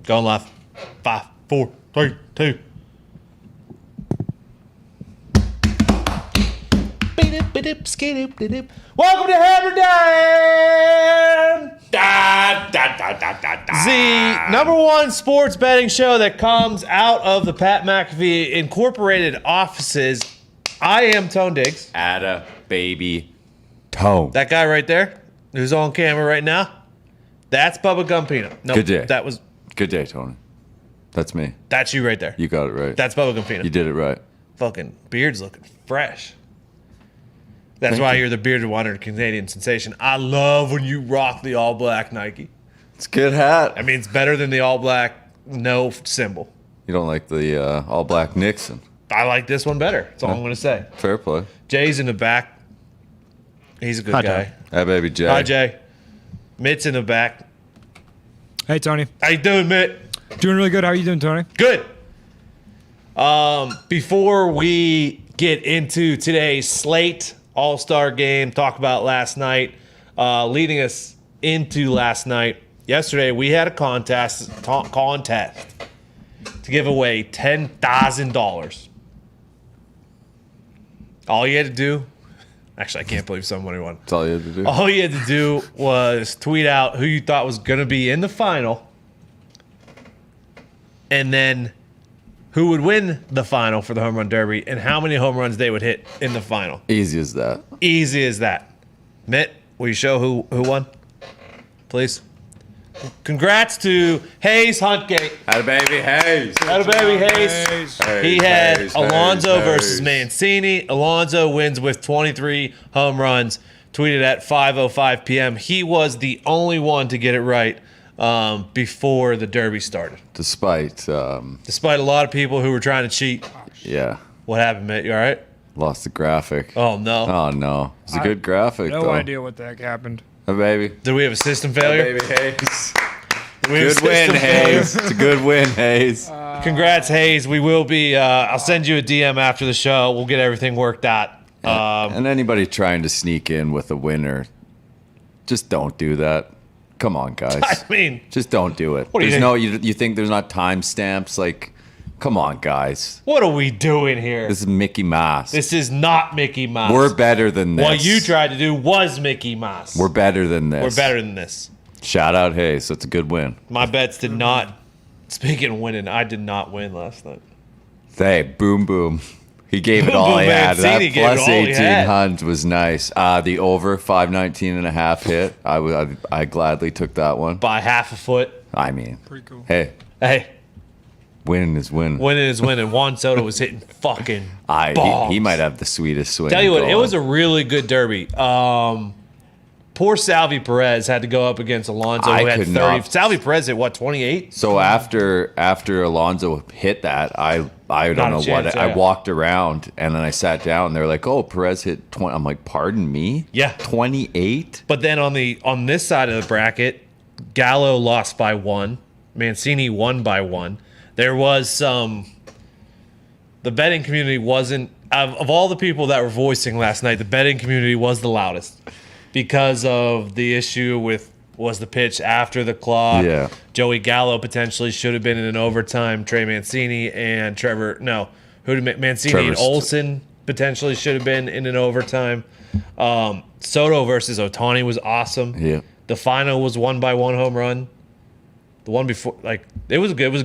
Going live. 5, 4, 3, 2. Welcome to Hammer Dahn! The number one sports betting show that comes out of the Pat McAfee Incorporated offices. I am Tone Diggs. Atta baby Tone. That guy right there, who's on camera right now, that's Bubba Gumpino. No, Good day. That was. Good day, Tony. That's me. That's you right there. You got it right. That's Bubba Gumpino. You did it right. Fucking beard's looking fresh. That's Thank why you. you're the bearded wonder Canadian sensation. I love when you rock the all black Nike. It's a good hat. I mean, it's better than the all black no symbol. You don't like the all black Nixon. I like this one better. That's all I'm going to say. Fair play. Jay's in the back. He's a good guy. Hey, baby Jay. Hi, Jay. Mitt's in the back. Hey, Tony. How you doing, Mitt? Doing really good. How are you doing, Tony? Good. Before we get into today's slate, All-Star game, talk about last night, leading us into last night. Yesterday, we had a contest to give away $10,000. All you had to do, actually, I can't believe somebody won. That's all you had to do. All you had to do was tweet out who you thought was going to be in the final, and then who would win the final for the home run derby, and how many home runs they would hit in the final. Easy as that. Easy as that. Mitt, will you show who won, please? Congrats to Hayes Huntgate. Atta baby Hayes. Atta baby Hayes. He had Alonso versus Mancini. Alonso wins with 23 home runs. Tweeted at 5:05 p.m. He was the only one to get it right before the Derby started. Despite, Despite a lot of people who were trying to cheat. yeah, What happened, Mitt? You all right? lost the graphic. Oh, no. Oh, no. It's a good graphic, No though. idea what the heck happened. Hey, baby. Did we have a system failure? Baby Hayes. Did we have a Good win, system failure? Hayes. It's a good win, Hayes. Congrats, Hayes. We will be, I'll send you a DM after the show. We'll get everything worked out. And anybody trying to sneak in with a winner, just don't do that. Come on, guys. I mean, Just don't do it. What do you There's think? no, you think there's not timestamps? Like, come on, guys. what are we doing here? This is Mickey Mouse. This is not Mickey Mouse. We're better than this. What you tried to do was Mickey Mouse. We're better than this. We're better than this. Shout out Hayes. It's a good win. My bets did not. Speaking of winning, I did not win last night. Hey, boom, boom. He gave it Boom, all boom, he had. Mancini That gave it plus all he had. 1800 was nice. The over 519.5 hit. I gladly took that one. By half a foot. I mean, Pretty cool. hey, Hey, winning is winning. winning is winning. Juan Soto was hitting fucking bombs. He might have the sweetest swing. Tell you what, it going. was a really good derby. Poor Salvi Perez had to go up against Alonso, who I had could 30. not. Salvi Perez hit, what, 28? So after Alonso hit that, I don't Not a know chance, what. yeah. I walked around and then I sat down. They're like, "Oh, Perez hit 20." I'm like, "Pardon me?" Yeah. 28. But then on this side of the bracket, Gallo lost by 1. Mancini won by 1. There was some. The betting community wasn't of all the people that were voicing last night. The betting community was the loudest because of the issue with was the pitch after the clock. Yeah. Joey Gallo potentially should have been in an overtime. Trey Mancini and Mancini and Trevor's- Olsen potentially should have been in an overtime. Soto versus Ohtani was awesome. Yeah. The final was won by 1 home run. The one before, it was good. It was,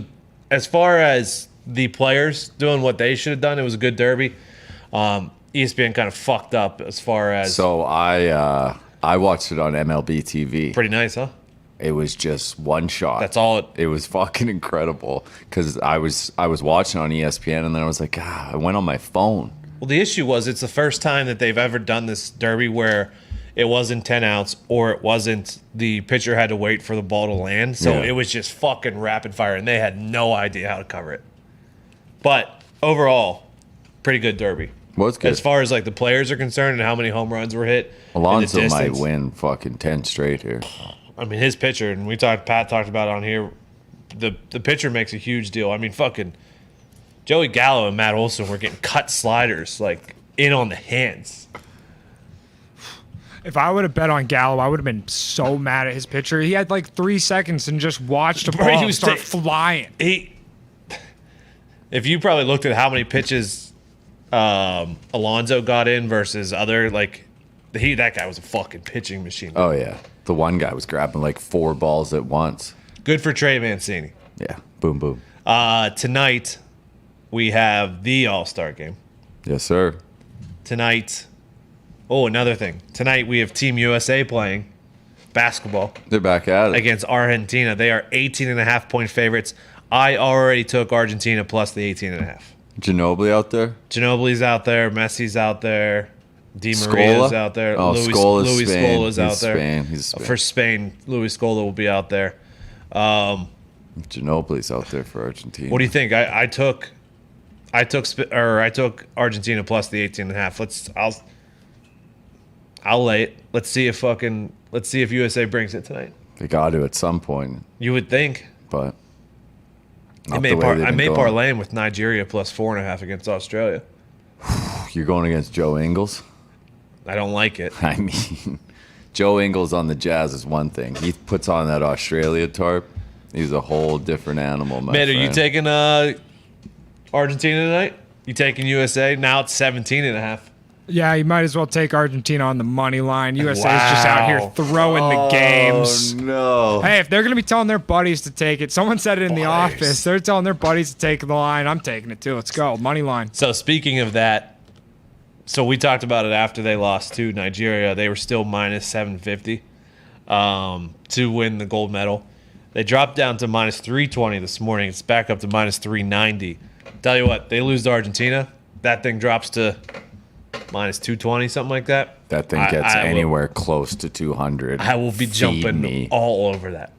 as far as the players doing what they should have done, it was a good derby. ESPN kind of fucked up as far as So I watched it on MLB TV. pretty nice, huh? It was just one shot. That's all. It was fucking incredible because I was watching on ESPN and then I was like, I went on my phone. Well, the issue was it's the first time that they've ever done this derby where it wasn't 10 outs or it wasn't the pitcher had to wait for the ball to land. So Yeah. it was just fucking rapid fire, and they had no idea how to cover it. But overall, pretty good derby. Was good. As far as the players are concerned and how many home runs were hit. and the Alonso might distance. win fucking 10 straight here. I mean, his pitcher, and Pat talked about it on here, the pitcher makes a huge deal. I mean, fucking Joey Gallo and Matt Olson were getting cut sliders in on the hands. If I would have bet on Gallo, I would have been so mad at his pitcher. He had like 3 seconds and just watched a Bro, ball he was start ta- flying. If you probably looked at how many pitches Alonso got in versus other, like, that guy was a fucking pitching machine. Oh, yeah. The one guy was grabbing like 4 balls at once. Good for Trey Mancini. Yeah. Boom, boom. Tonight, we have the All-Star game. Yes, sir. Tonight, another thing. Tonight, we have Team USA playing basketball They're back at it. against Argentina. They are 18.5-point favorites. I already took Argentina plus the 18.5. Ginobili out there? Ginobili's out there. Messi's out there. Di Scola? Maria's out there. Oh, Scola's Luis Spain. Scola's out He's there. Spain. He's Spain. For Spain, Luis Scola will be out there. Ginobili's out there for Argentina. What do you think? I took Argentina plus the 18.5. I'll lay it. Let's see if USA brings it tonight. They got to at some point, You would think. but I not may the way they've been going. parlay him with Nigeria plus 4.5 against Australia. You're going against Joe Ingles? I don't like it. I mean, Joe Ingles on the Jazz is one thing. He puts on that Australia tarp. He's a whole different animal, my Man, are friend. you taking Argentina tonight? You taking USA? Now it's 17.5. Yeah, you might as well take Argentina on the money line. USA's just out here Wow. throwing the games. Oh, no. Hey, if they're going to be telling their buddies to take it, someone said it in the Buddies. office. They're telling their buddies to take the line. I'm taking it too. Let's go. Money line. So speaking of that, so we talked about it after they lost to Nigeria. They were still minus 750 to win the gold medal. They dropped down to minus 320 this morning. It's back up to minus 390. Tell you what, they lose to Argentina. That thing drops to minus 220, something like that. That thing gets anywhere close to 200. I will be Feed jumping me. all over that.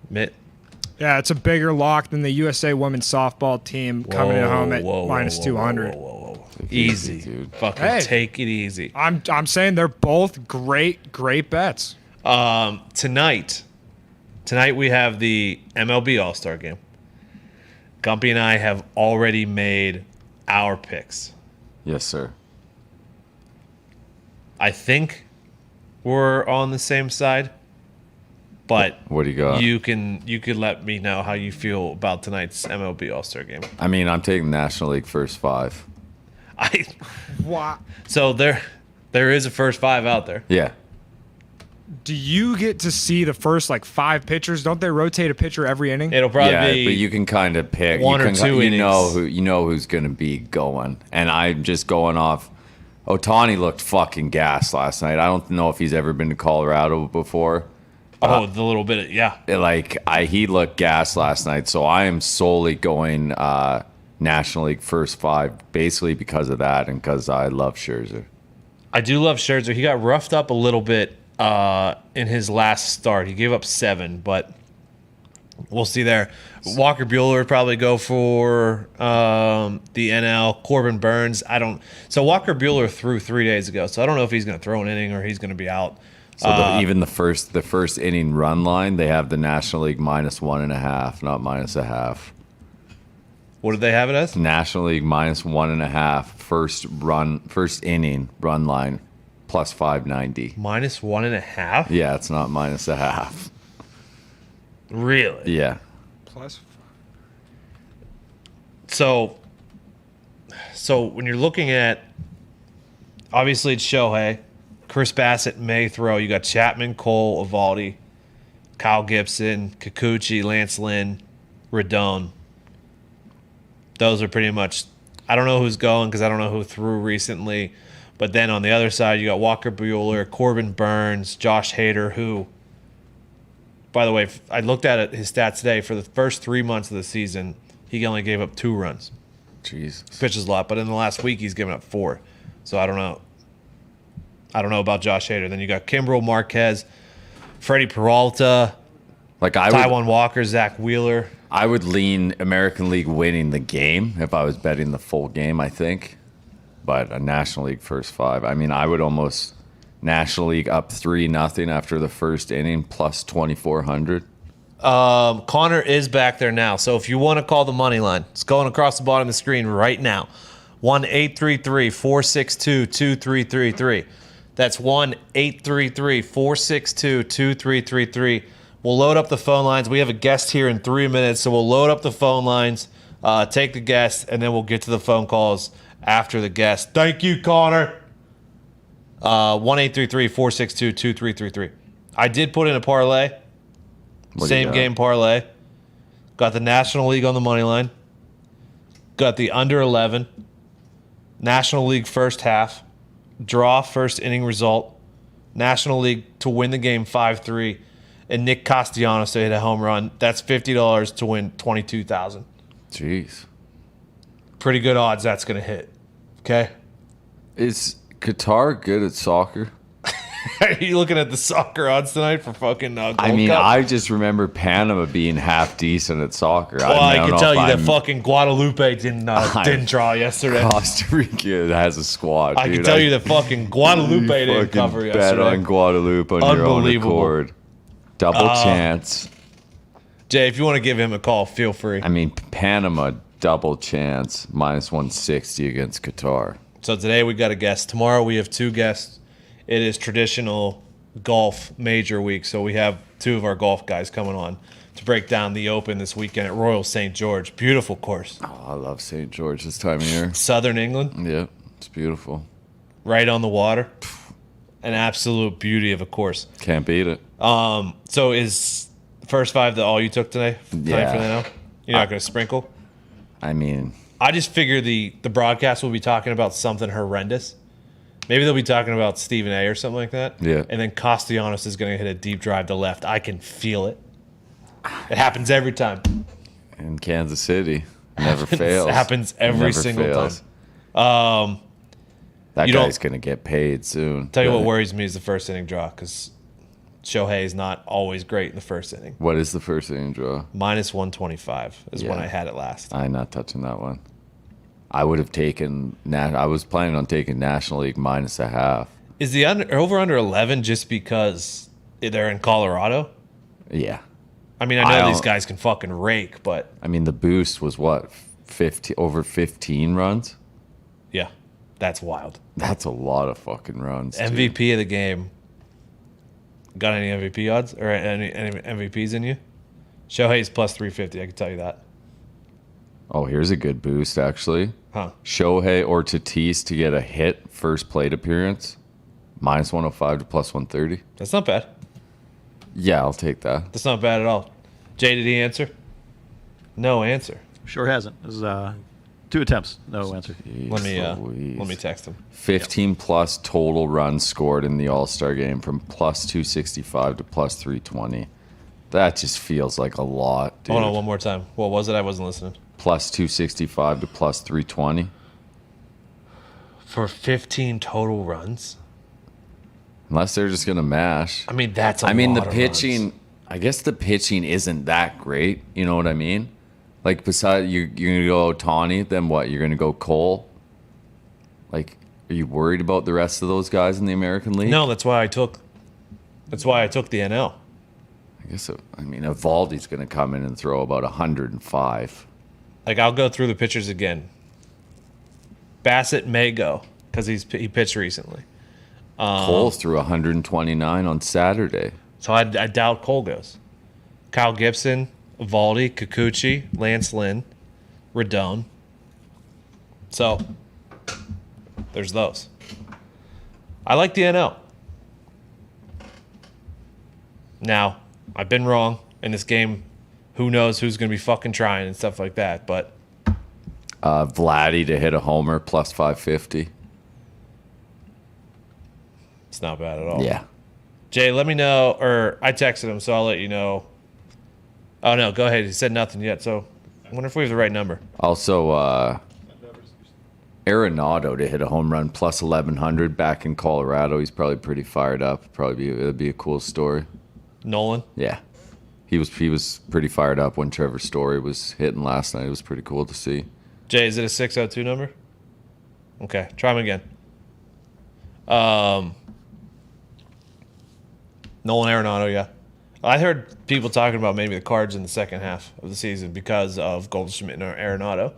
Mitt. Yeah, it's a bigger lock than the USA women's softball team coming in home at minus 200. Whoa. Take it easy, Easy. dude. Fucking Hey. take it easy. I'm saying they're both great bets. Tonight we have the MLB All-Star game. Gumpy and I have already made our picks. Yes, sir. I think we're on the same side, but What do you got? you could let me know how you feel about tonight's MLB All-Star game. I mean, I'm taking National League first 5. What? So there is a first 5 out there. Yeah. Do you get to see the first 5 pitchers? Don't they rotate a pitcher every inning? It'll probably Yeah, be but you can kind of pick one you or can, two you know innings. who's going to be going. And I'm just going off Ohtani looked fucking gas last night. I don't know if he's ever been to Colorado before. the little bit of, yeah. He looked gas last night, so I am solely going National League first 5 basically because of that and because I love Scherzer. I do love Scherzer. He got roughed up a little bit in his last start. He gave up 7, but we'll see there. Walker Buehler would probably go for the NL. Corbin Burns, So Walker Buehler threw 3 days ago, so I don't know if he's going to throw an inning or he's going to be out. So even the first inning run line, they have the National League minus 1.5, not minus a half. What did they have it as? National League minus 1.5 first inning run line plus 590. Minus 1.5? Yeah, it's not minus a half. Really? Yeah. Plus. So when you're looking at, obviously it's Shohei, Chris Bassett may throw. You got Chapman, Cole, Evaldi, Kyle Gibson, Kikuchi, Lance Lynn, Rodon. Those are pretty much. I don't know who's going because I don't know who threw recently. But then on the other side, you got Walker Buehler, Corbin Burns, Josh Hader, who, by the way, I looked at his stats today. For the first 3 months of the season, he only gave up 2 runs. Jesus. Pitches a lot, but in the last week, he's given up 4. So I don't know. I don't know about Josh Hader. Then you got Kimbrel, Marquez, Freddie Peralta, Taijuan Walker, Zach Wheeler. I would lean American League winning the game if I was betting the full game, I think. But a National League first 5. I mean, I would almost National League up 3-0 after the first inning plus 2,400. Connor is back there now. So if you want to call the money line, it's going across the bottom of the screen right now. 1-833-462-2333. That's 1-833-462-2333. We'll load up the phone lines. We have a guest here in 3 minutes, so we'll load up the phone lines, take the guest, and then we'll get to the phone calls after the guest. Thank you, Connor. 1-833-462-2333. I did put in a parlay. Same game parlay. Got the National League on the money line. Got the under 11. National League first half. Draw first inning result. National League to win the game 5-3. And Nick Castellanos to hit a home run. That's $50 to win $22,000. Jeez. Pretty good odds that's going to hit. Okay? Is Qatar good at soccer? Are you looking at the soccer odds tonight for fucking Gold I mean, Cup? I just remember Panama being half decent at soccer. Well, I don't can know tell if you that I'm- fucking Guadalupe didn't draw yesterday. Costa Rica has a squad. I can tell you that fucking Guadalupe didn't cover Bet yesterday. on Guadalupe on your own Unbelievable. accord. Double chance. Jay, if you want to give him a call, feel free. I mean, Panama double chance minus 160 against Qatar. So today we got a guest. Tomorrow we have two guests. It is traditional golf major week, so we have two of our golf guys coming on to break down the Open this weekend at Royal St. George. Beautiful course. Oh, I love St. George this time of year. Southern England, Yep, it's beautiful. right on the water. An absolute beauty of a course. Can't beat it. So is first five all you took today? Yeah. For now? You're not going to sprinkle? I mean, I just figure the broadcast will be talking about something horrendous. Maybe they'll be talking about Stephen A. or something like that. Yeah. And then Castellanos is going to hit a deep drive to left. I can feel it. It happens every time. in Kansas City, never fails. It happens every Never single fails. time. That You don't- guy's gonna get paid soon. Tell you what worries me is the first inning draw because Shohei is not always great in the first inning. What is the first inning draw? Minus 125 is when Yeah. I had it last. I'm not touching that one. I would have taken. I was planning on taking National League minus a half. Is the over under 11 just because they're in Colorado? Yeah. I mean, I know these guys can fucking rake, but I mean, the boost was what, 50 over 15 runs. yeah, that's wild. That's a lot of fucking runs. dude. MVP of the game. Got any MVP odds or any MVPs in you? Shohei's plus 350. I can tell you that. Oh, here's a good boost actually. Huh? Shohei or Tatis to get a hit first plate appearance, minus 105 to plus 130. That's not bad. Yeah, I'll take that. That's not bad at all. Jay, did he answer? No answer. Sure hasn't. This is 2 attempts, no answer. Let Jeez me text him. 15 plus total runs scored in the All-Star game from plus 265 to plus 320. That just feels like a lot, dude. Hold on one more time. What was it? I wasn't listening. Plus 265 to plus 320. For 15 total runs? Unless they're just going to mash. I mean, that's a I mean, the lot of pitching, runs. I guess the pitching isn't that great. You know what I mean? Like, besides, you're going to go Ohtani, then what? You're going to go Cole? Like, are you worried about the rest of those guys in the American League? No, that's why I took the NL. I guess, I mean, Evaldi's going to come in and throw about 105. Like, I'll go through the pitchers again. Bassett may go because he pitched recently. Cole threw 129 on Saturday. So I doubt Cole goes. Kyle Gibson, Evaldi, Kikuchi, Lance Lynn, Rodon. So there's those. I like the NL. Now, I've been wrong in this game. Who knows who's going to be fucking trying and stuff like that. But Vladdy to hit a homer plus 550. it's not bad at all. Yeah. Jay, let me know. Or I texted him, so I'll let you know. Oh, no. Go ahead. He said nothing yet. So I wonder if we have the right number. Also, Arenado to hit a home run plus 1100 back in Colorado. He's probably pretty fired up. It'd be a cool story. Nolan. Yeah. He was pretty fired up when Trevor Story was hitting last night. It was pretty cool to see. Jay, is it a 602 number? Okay. Try him again. Nolan Arenado, yeah. I heard people talking about maybe the Cards in the second half of the season because of Goldschmidt and Arenado.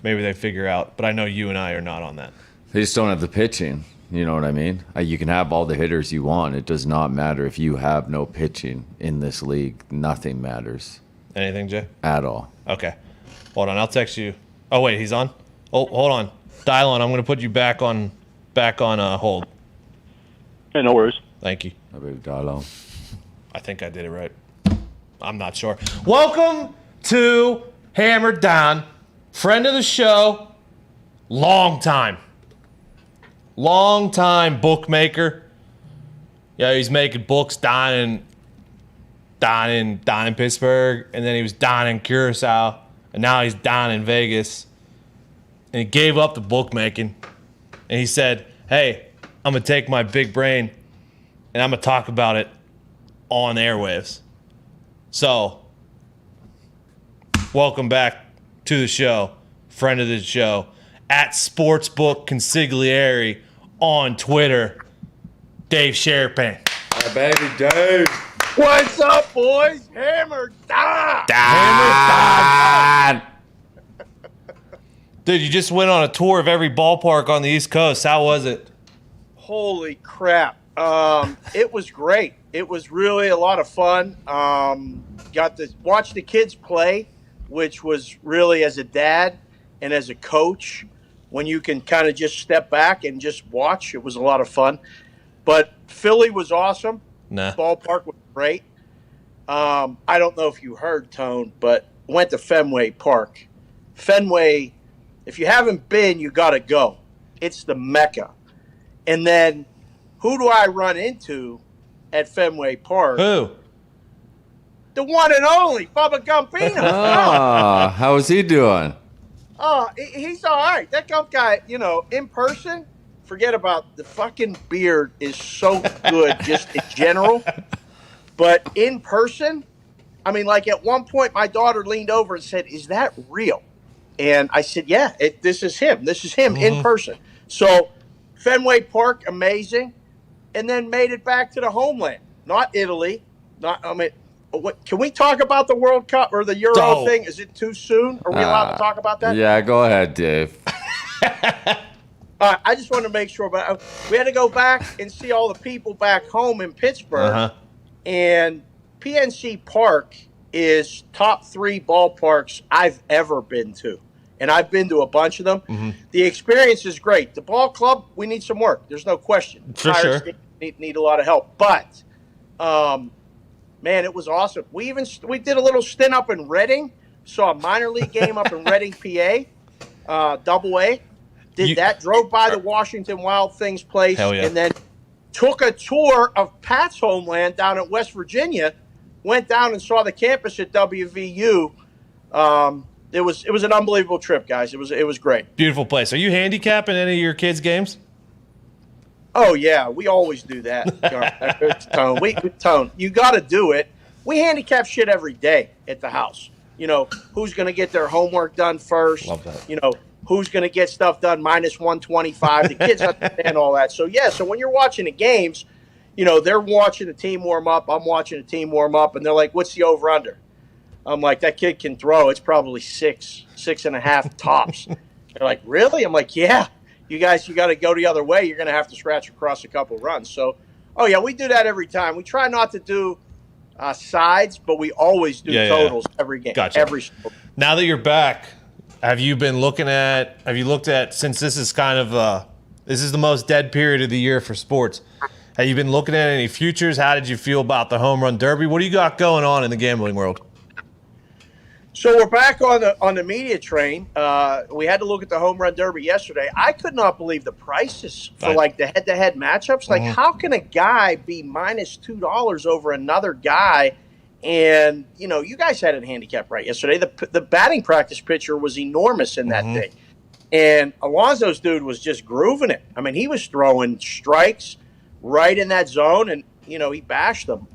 Maybe they figure out, but I know you and I are not on that. They just don't have the pitching. You know what I mean? You can have all the hitters you want. It does not matter if you have no pitching in this league. Nothing matters Anything, Jay? at all. Okay. Hold on. I'll text you. Oh, wait. He's on? Oh, hold on. Dial on. I'm going to put you back on hold. Hey, no worries. Thank you. I better dial on. I think I did it right. I'm not sure. Welcome to Hammer Dahn, friend of the show, long time bookmaker. Yeah, he's making books down in Pittsburgh, and then he was down in Curacao, and now he's down in Vegas. And he gave up the bookmaking, and he said, "Hey, I'm gonna take my big brain, and I'm gonna talk about it on airwaves." So, welcome back to the show, friend of the show, at Sportsbook Consigliere on Twitter, Dave Sharapan. Hi, baby Dave. What's up, boys? Hammer Dahn! Hammer Dahn! Dude, you just went on a tour of every ballpark on the East Coast. How was it? Holy crap. It was great. It was really a lot of fun. Got to watch the kids play, which was really, as a dad and as a coach, when you can kind of just step back and just watch, it was a lot of fun. But Philly was awesome. Nah. Ballpark was great. I don't know if you heard, Tone, but went to Fenway Park. Fenway, if you haven't been, you got to go. It's the Mecca. And then who do I run into at Fenway Park? Who? The one and only Bubba Gumpino. Ah, how is he doing? Oh, he's all right. That Gump guy, in person, forget about the fucking beard is so good just in general. But in person, I mean, like at one point, my daughter leaned over and said, "Is that real?" And I said, "Yeah, this is him. This is him in person." So Fenway Park, amazing. And then made it back to the homeland, not Italy. Can we talk about the World Cup or the Euro thing? Is it too soon? Are we allowed to talk about that? Yeah, go ahead, Dave. I just want to make sure, but we had to go back and see all the people back home in Pittsburgh. And PNC Park is top 3 ballparks I've ever been to. And I've been to a bunch of them. Mm-hmm. The experience is great. The ball club, we need some work. There's no question. For sure. Need a lot of help. But, man, it was awesome. We did a little stint up in Reading. Saw a minor league game up in Reading, PA, Double-A. Drove by the Washington Wild Things place. Hell yeah. And then took a tour of Pat's homeland down at West Virginia. Went down and saw the campus at WVU. It was an unbelievable trip, guys. It was great. Beautiful place. Are you handicapping any of your kids' games? Oh yeah, we always do that. Tone, Tone, you got to do it. We handicap shit every day at the house. Who's going to get their homework done first? Love that. Who's going to get stuff done minus 125. The kids understand all that. So so when you're watching the games, they're watching the team warm up. I'm watching the team warm up, and they're like, "What's the over under?" I'm like, "That kid can throw. It's probably 6.5 tops." They're like, "Really?" I'm like, "Yeah. You guys, you got to go the other way. You're going to have to scratch across a couple runs." So, yeah, we do that every time. We try not to do sides, but we always do totals every game. Gotcha. Every. Now that you're back, have you looked at, since this is kind of this is the most dead period of the year for sports, have you been looking at any futures? How did you feel about the home run derby? What do you got going on in the gambling world? So we're back on the media train. We had to look at the home run derby yesterday. I could not believe the prices for the head-to-head matchups. Like, how can a guy be minus $2 over another guy? And you guys had it handicapped right yesterday. The batting practice pitcher was enormous in that thing, and Alonso's dude was just grooving it. I mean, he was throwing strikes right in that zone, and he bashed them.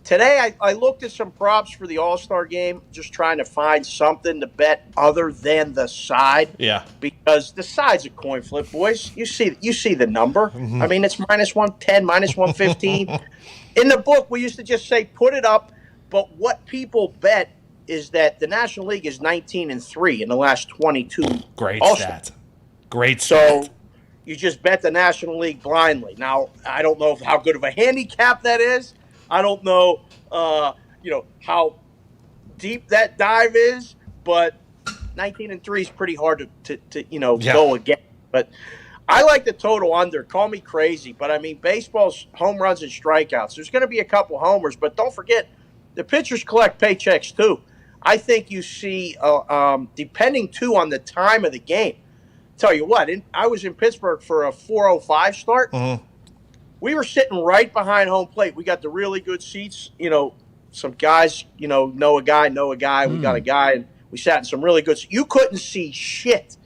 Today, I looked at some props for the All-Star game, just trying to find something to bet other than the side. Yeah. Because the side's a coin flip, boys. You see the number. I mean, it's minus 110, minus 115. In the book, we used to just say, put it up. But what people bet is that the National League is 19-3 in the last 22. Great All-Star. stat. Great stat. So you just bet the National League blindly. Now, I don't know how good of a handicap that is. I don't know, how deep that dive is, but 19-3 is pretty hard to go again. But I like the total under. Call me crazy, but I mean, baseball's home runs and strikeouts. There's going to be a couple homers, but don't forget, the pitchers collect paychecks too. I think you see, depending too on the time of the game. Tell you what, I was in Pittsburgh for a 4:05 start. Mm-hmm. We were sitting right behind home plate. We got the really good seats. Some guys, know a guy. We got a guy, and we sat in some really good seats. You couldn't see shit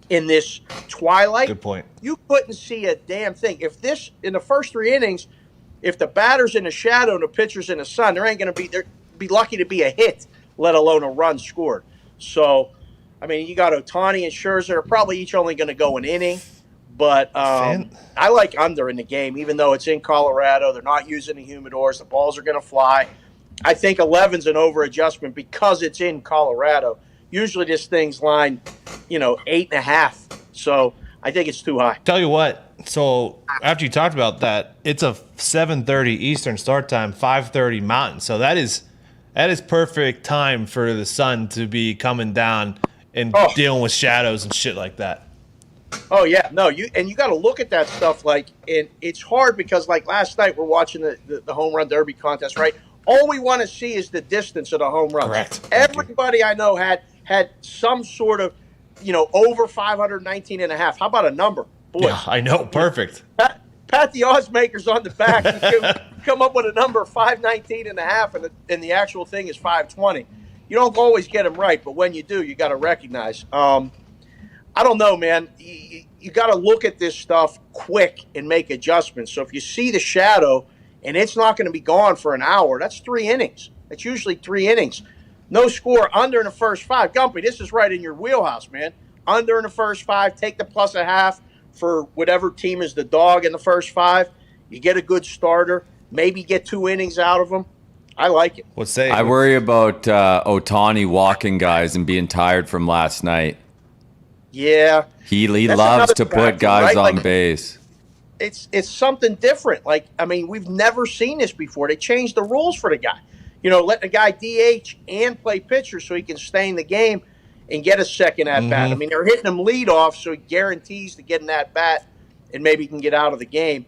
in this twilight. Good point. You couldn't see a damn thing. If this, in the first 3 innings, if the batter's in the shadow and the pitcher's in the sun, they'd be lucky to be a hit, let alone a run scored. So, I mean, you got Ohtani and Scherzer, probably each only going to go an inning. But I like under in the game, even though it's in Colorado. They're not using the humidors. The balls are going to fly. I think 11's an over-adjustment because it's in Colorado. Usually this thing's line, 8.5. So I think it's too high. Tell you what, so after you talked about that, it's a 7:30 Eastern start time, 5:30 Mountain. So that is perfect time for the sun to be coming down and dealing with shadows and shit like that. Oh yeah, no, you got to look at that stuff. And it's hard because last night we're watching the home run derby contest, right? All we want to see is the distance of the home run. Correct. Everybody I know had some sort of, over 519.5. How about a number, boys? Yeah, I know, perfect. Pat the odds makers on the back and come up with a number 519.5, and the actual thing is 520. You don't always get them right, but when you do, you got to recognize. I don't know, man. You got to look at this stuff quick and make adjustments. So if you see the shadow and it's not going to be gone for an hour, that's 3 innings. That's usually 3 innings. No score, under in the first 5. Gumpy, this is right in your wheelhouse, man. Under in the first 5, take the +0.5 for whatever team is the dog in the first 5. You get a good starter, maybe get 2 innings out of them. I like it. I worry about Ohtani walking guys and being tired from last night. Yeah. He loves to put guys on base. It's something different. We've never seen this before. They changed the rules for the guy. Let the guy DH and play pitcher so he can stay in the game and get a second at bat. Mm-hmm. They're hitting him lead off, so he guarantees to get in that bat and maybe he can get out of the game.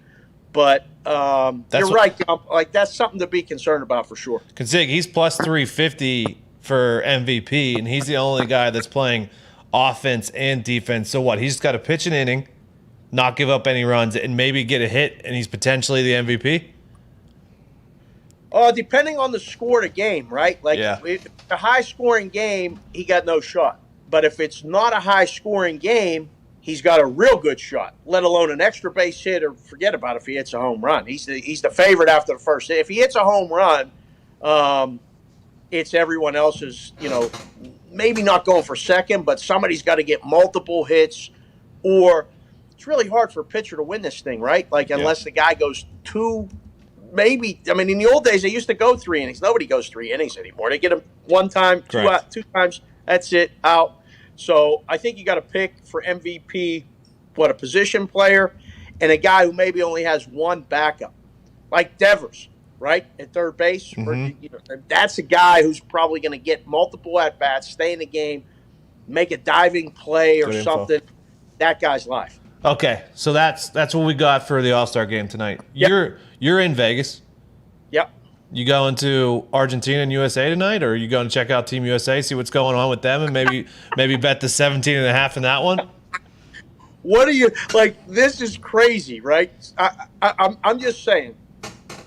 But you're right, Gump. That's something to be concerned about for sure. Consig, he's +350 for MVP, and he's the only guy that's playing offense and defense. So what? He's just got to pitch an inning, not give up any runs, and maybe get a hit, and he's potentially the MVP? Depending on the score of the game, right? If it's a high-scoring game, he got no shot. But if it's not a high-scoring game, he's got a real good shot, let alone an extra base hit, or forget about if he hits a home run. He's the favorite after the first hit. If he hits a home run, it's everyone else's, maybe not going for second, but somebody's got to get multiple hits, or it's really hard for a pitcher to win this thing, right? Unless the guy goes 2, maybe. In the old days, they used to go 3 innings. Nobody goes 3 innings anymore. They get them 1 time, 2 times, that's it, out. So I think you got to pick for MVP, a position player and a guy who maybe only has 1 backup, like Devers, right, at third base. Mm-hmm. That's a guy who's probably going to get multiple at-bats, stay in the game, make a diving play or something. That guy's life. Okay, so that's what we got for the All-Star game tonight. Yep. You're in Vegas. Yep. You going to Argentina and USA tonight, or are you going to check out Team USA, see what's going on with them, and maybe bet the 17.5 in that one? What are you this is crazy, right? I'm just saying,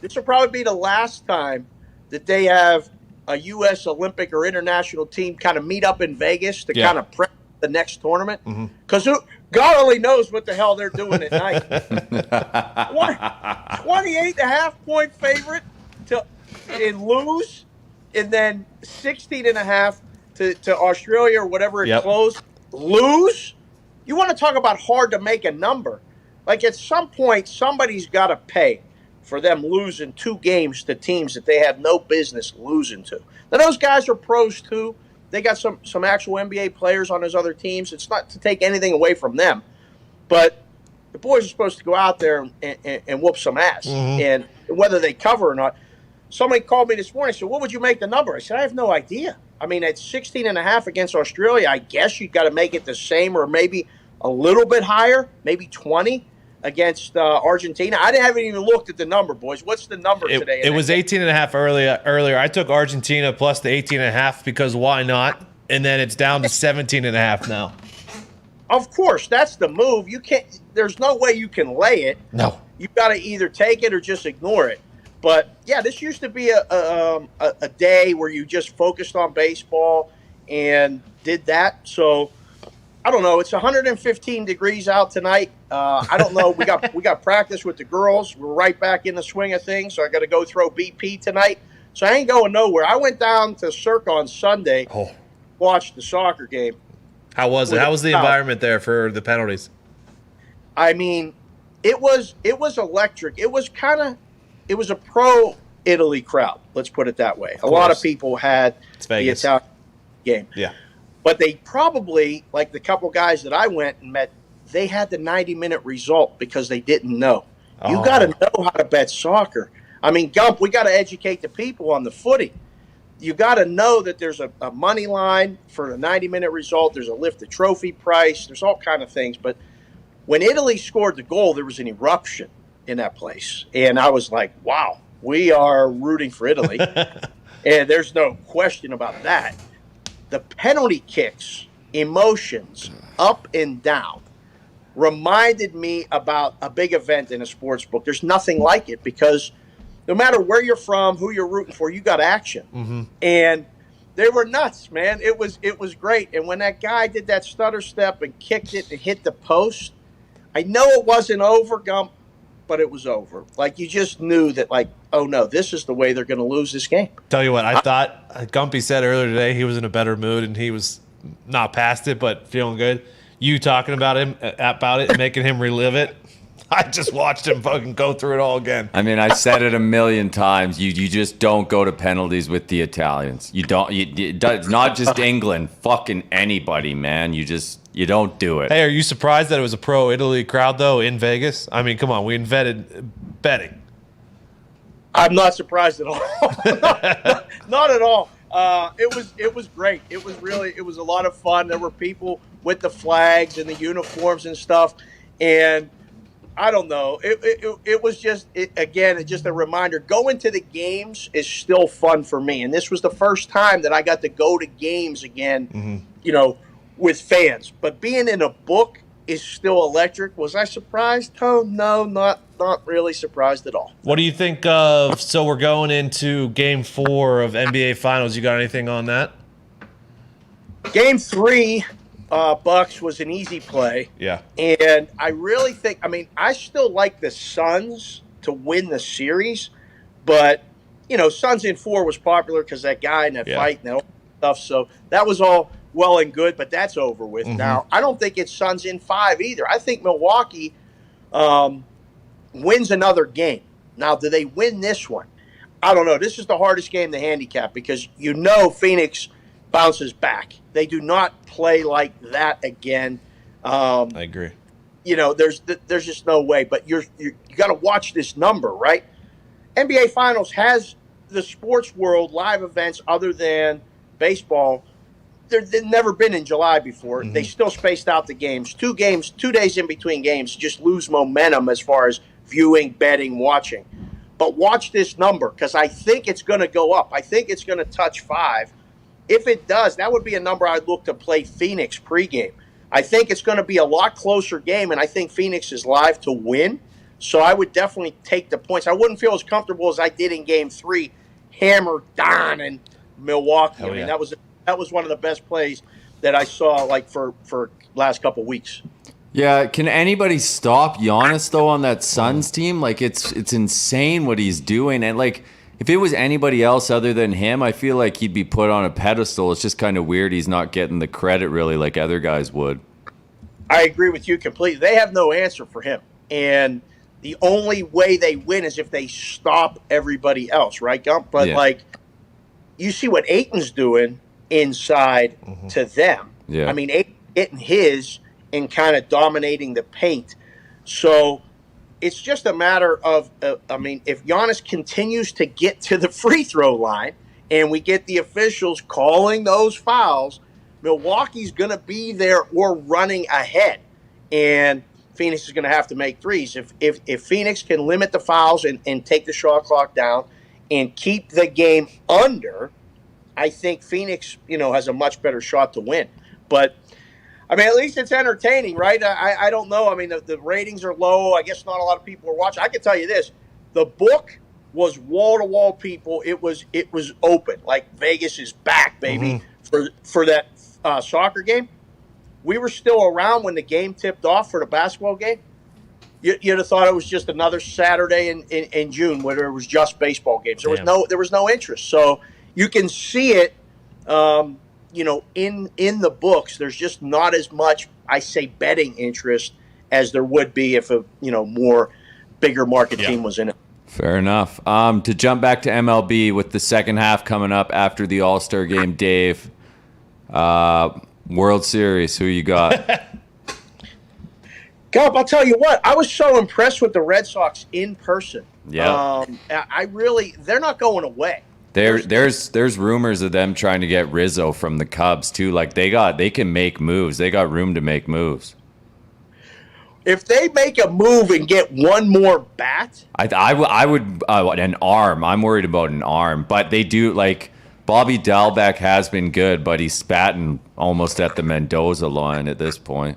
this will probably be the last time that they have a U.S. Olympic or international team kind of meet up in Vegas to kind of prep the next tournament. Because God only knows what the hell they're doing at night. 28.5 point favorite and lose, and then 16.5 to Australia or whatever it closed. Lose? You want to talk about hard to make a number. At some point, somebody's got to pay for them losing 2 games to teams that they have no business losing to. Now, those guys are pros, too. They got some actual NBA players on those other teams. It's not to take anything away from them. But the boys are supposed to go out there and whoop some ass. And whether they cover or not, somebody called me this morning and said, what would you make the number? I said, I have no idea. I mean, at 16.5 against Australia, I guess you've got to make it the same or maybe a little bit higher, maybe 20 against Argentina. I haven't even looked at the number, boys. What's the number today? It was 18.5 earlier. I took Argentina plus the 18.5 because why not? And then it's down to 17.5 now. Of course, that's the move. You can't. There's no way you can lay it. No. You got to either take it or just ignore it. But yeah, this used to be a day where you just focused on baseball and did that. So I don't know. It's 115 degrees out tonight. I don't know. We got practice with the girls. We're right back in the swing of things. So I got to go throw BP tonight. So I ain't going nowhere. I went down to Circa on Sunday, watched the soccer game. How was it? How was the environment there for the penalties? I mean, it was electric. It was a pro Italy crowd. Let's put it that way. A lot of people had the Italian game. Yeah. But they probably, like the couple guys that I went and met, they had the 90-minute result because they didn't know. You got to know how to bet soccer. I mean, Gump, we got to educate the people on the footy. You got to know that there's a money line for the 90-minute result. There's a lift the trophy price. There's all kind of things. But when Italy scored the goal, there was an eruption in that place. And I was like, wow, we are rooting for Italy. And there's no question about that. The penalty kicks, emotions, up and down, reminded me about a big event in a sports book. There's nothing like it because no matter where you're from, who you're rooting for, you got action. And they were nuts, man. It was great. And when that guy did that stutter step and kicked it and hit the post, I know it wasn't over, Gump, but it was over. Like, you just knew that, like, oh, no, this is the way they're going to lose this game. Tell you what, I thought Gumpy said earlier today he was in a better mood and he was not past it, but feeling good. You talking about him, about it, making him relive it. I just watched him fucking go through it all again. I mean, I said it a million times. You just don't go to penalties with the Italians. You don't. It's not just England. Fucking anybody, man. You don't do it. Hey, are you surprised that it was a pro Italy crowd though in Vegas? I mean, come on, we invented betting. I'm not surprised at all. Not at all. It was great. It was a lot of fun. There were people with the flags and the uniforms and stuff, and I don't know. It was just a reminder. Going to the games is still fun for me, and this was the first time that I got to go to games again. With fans. But being in a book is still electric. Was I surprised, Tone? No, not really surprised at all. What do you think of? So we're going into Game 4 of NBA Finals. You got anything on that? Game 3. Bucks was an easy play. Yeah. And I really think, I still like the Suns to win the series, but, Suns in 4 was popular because that guy and that fight and that all stuff. So that was all well and good, but that's over with now. I don't think it's Suns in 5 either. I think Milwaukee wins another game. Now, do they win this one? I don't know. This is the hardest game to handicap because Phoenix bounces back. They do not play like that again. I agree. There's just no way. But you got to watch this number, right? NBA Finals has the sports world live events other than baseball. They've never been in July before. They still spaced out the games. 2 days in between games, just lose momentum as far as viewing, betting, watching. But watch this number because I think it's going to go up. I think it's going to touch 5. If it does, that would be a number I'd look to play Phoenix pregame. I think it's going to be a lot closer game, and I think Phoenix is live to win. So I would definitely take the points. I wouldn't feel as comfortable as I did in Game 3, Hammer Dahn in Milwaukee. Oh, yeah. That was one of the best plays that I saw for last couple weeks. Yeah, can anybody stop Giannis though on that Suns team? Like it's insane what he's doing, and like if it was anybody else other than him, I feel like he'd be put on a pedestal. It's just kind of weird he's not getting the credit really like other guys would. I agree with you completely. They have no answer for him, and the only way they win is if they stop everybody else, right, Gump? But you see what Ayton's doing inside to them. Yeah. Ayton getting his and kind of dominating the paint. So it's just a matter of, if Giannis continues to get to the free throw line and we get the officials calling those fouls, Milwaukee's going to be there or running ahead. And Phoenix is going to have to make threes. If Phoenix can limit the fouls and take the shot clock down and keep the game under, I think Phoenix, has a much better shot to win. But at least it's entertaining, right? I don't know. The ratings are low. I guess not a lot of people are watching. I can tell you this: the book was wall to wall people. It was open. Like Vegas is back, baby, for that soccer game. We were still around when the game tipped off for the basketball game. You'd have thought it was just another Saturday in June where there was just baseball games. There was no interest. So you can see it. In the books, there's just not as much, I say, betting interest as there would be if a more bigger market team was in it. Fair enough. To jump back to MLB with the second half coming up after the All-Star game, Dave, World Series, who you got? Gump, I'll tell you what, I was so impressed with the Red Sox in person. Yeah. They're not going away. There's rumors of them trying to get Rizzo from the Cubs too. Like they can make moves. They got room to make moves. If they make a move and get one more bat, I would an arm. I'm worried about an arm, but they do like Bobby Dalbec has been good, but he's batting almost at the Mendoza line at this point.